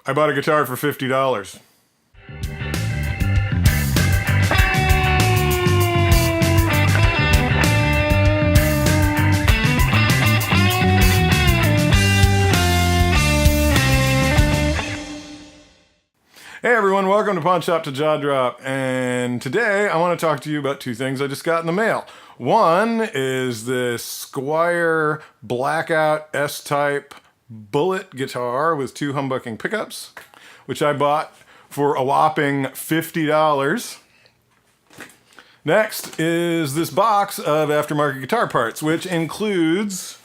I bought a guitar for $50. Hey everyone, welcome to Pawn Shop to Jaw Drop, and today I want to talk to you about two things I just got in the mail. One is this Squier Blackout S Type Bullet guitar with 2 humbucking pickups, which I bought for a whopping $50. Next is this box of aftermarket guitar parts, which includes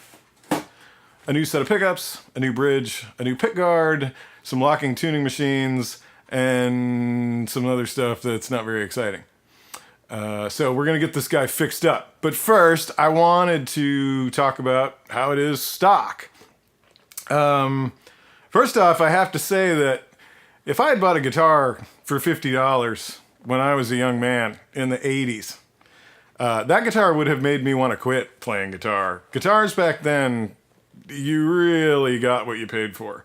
a new set of pickups, a new bridge, a new pickguard, some locking tuning machines, and some other stuff that's not very exciting. So we're going to get this guy fixed up. But first, I wanted to talk about how it is stock. First off, I have to say that if I had bought a guitar for $50 when I was a young man in the 80s, that guitar would have made me want to quit playing guitar. Guitars back then, you really got what you paid for.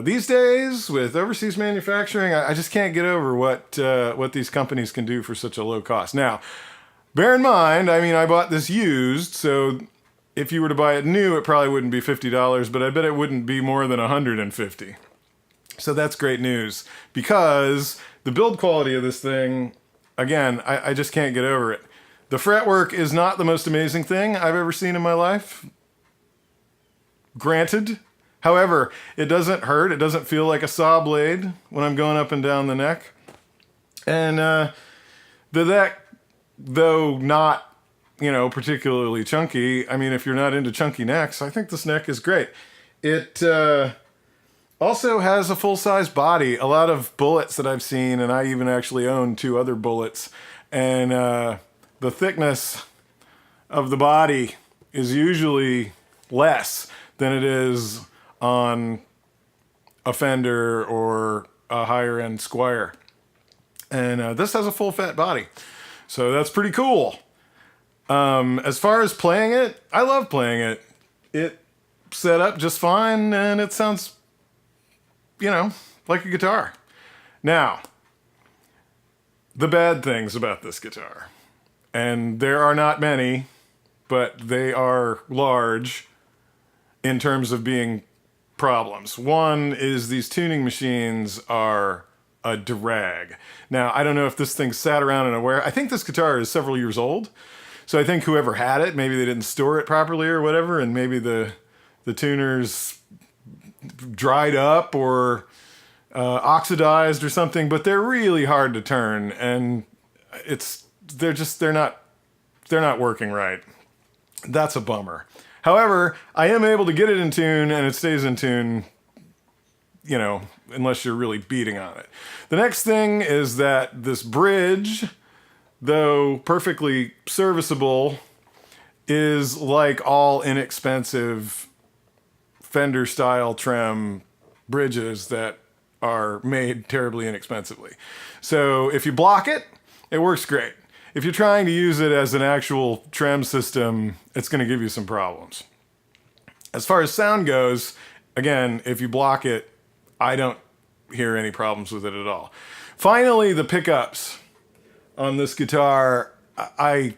These days, with overseas manufacturing, I just can't get over what these companies can do for such a low cost. Now, bear in mind, I mean, I bought this used, so if you were to buy it new, it probably wouldn't be $50, but I bet it wouldn't be more than $150. So that's great news, because the build quality of this thing, again, I just can't get over it. The fretwork is not the most amazing thing I've ever seen in my life. Granted. However, it doesn't hurt. It doesn't feel like a saw blade when I'm going up and down the neck. And the neck, though not, particularly chunky, I mean, if you're not into chunky necks, I think this neck is great. It also has a full-size body. A lot of bullets that I've seen, and I even actually own 2 other bullets, and the thickness of the body is usually less than it is on a Fender or a higher end Squier. And this has a full fat body. So that's pretty cool. As far as playing it, I love playing it. It set up just fine and it sounds, like a guitar. Now, the bad things about this guitar, and there are not many, but they are large in terms of being problems. One is these tuning machines are a drag. Now, I don't know if this thing sat around in a warehouse. I think this guitar is several years old. So I think whoever had it, maybe they didn't store it properly or whatever, and maybe the tuners dried up or oxidized or something, but they're really hard to turn, and they're not working right. That's a bummer. However, I am able to get it in tune, and it stays in tune, unless you're really beating on it. The next thing is that this bridge, though perfectly serviceable, is like all inexpensive Fender-style trem bridges that are made terribly inexpensively. So if you block it, it works great. If you're trying to use it as an actual trem system, it's going to give you some problems. As far as sound goes, again, if you block it, I don't hear any problems with it at all. Finally, the pickups on this guitar, I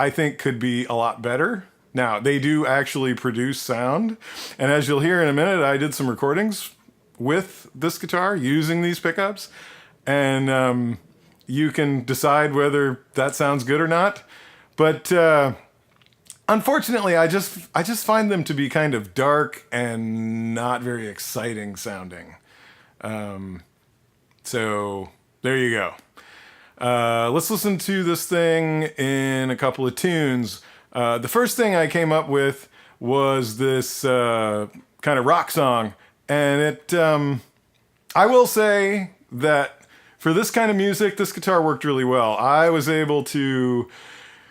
think could be a lot better. Now, they do actually produce sound, and as you'll hear in a minute, I did some recordings with this guitar using these pickups, and you can decide whether that sounds good or not. But unfortunately, I just find them to be kind of dark and not very exciting sounding. So there you go. Let's listen to this thing in a couple of tunes. The first thing I came up with was this kind of rock song, and I will say that for this kind of music, this guitar worked really well. I was able to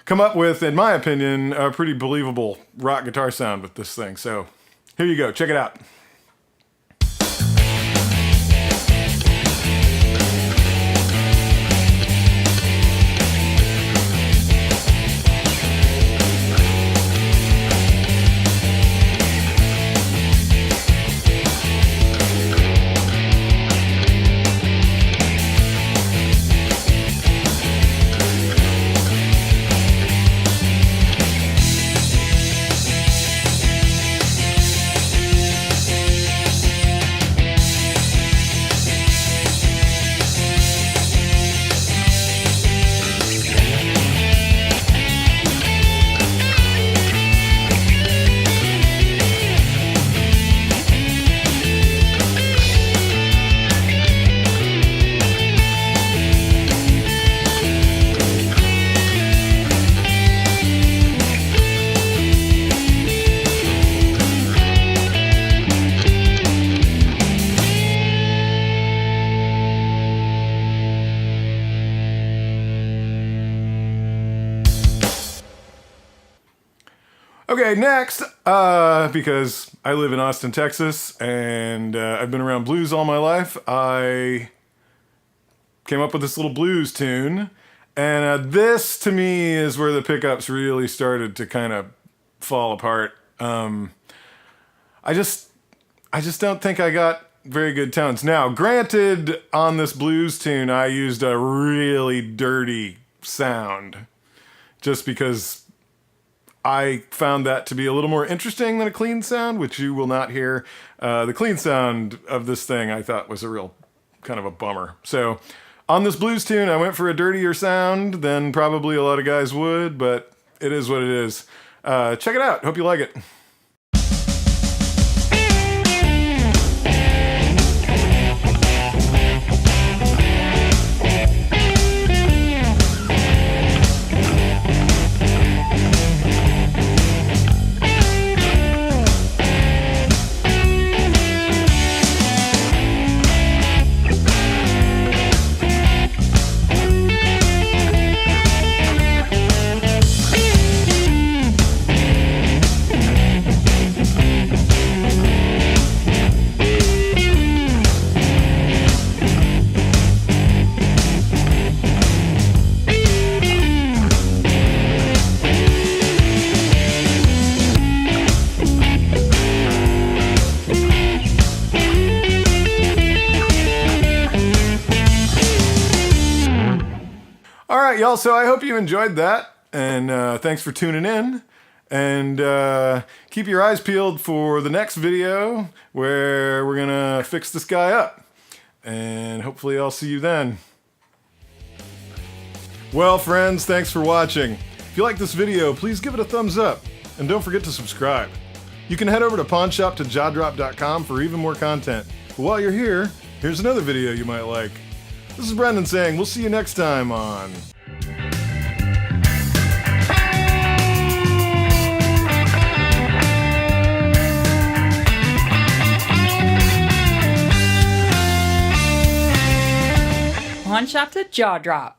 come up with, in my opinion, a pretty believable rock guitar sound with this thing. So here you go. Check it out. Okay, next, because I live in Austin, Texas, and I've been around blues all my life, I came up with this little blues tune, and this, to me, is where the pickups really started to kind of fall apart. I just don't think I got very good tones. Now, granted, on this blues tune, I used a really dirty sound, just because I found that to be a little more interesting than a clean sound, which you will not hear. The clean sound of this thing I thought was a real kind of a bummer. So on this blues tune, I went for a dirtier sound than probably a lot of guys would, but it is what it is. Check it out. Hope you like it. All right, y'all, so I hope you enjoyed that, and thanks for tuning in, and keep your eyes peeled for the next video where we're going to fix this guy up, and hopefully I'll see you then. Well, friends, thanks for watching. If you like this video, please give it a thumbs up, and don't forget to subscribe. You can head over to pawnshop.jahdrop.com for even more content. But while you're here, here's another video you might like. This is Brendan saying we'll see you next time on Pawn Shop to Jaw Drop.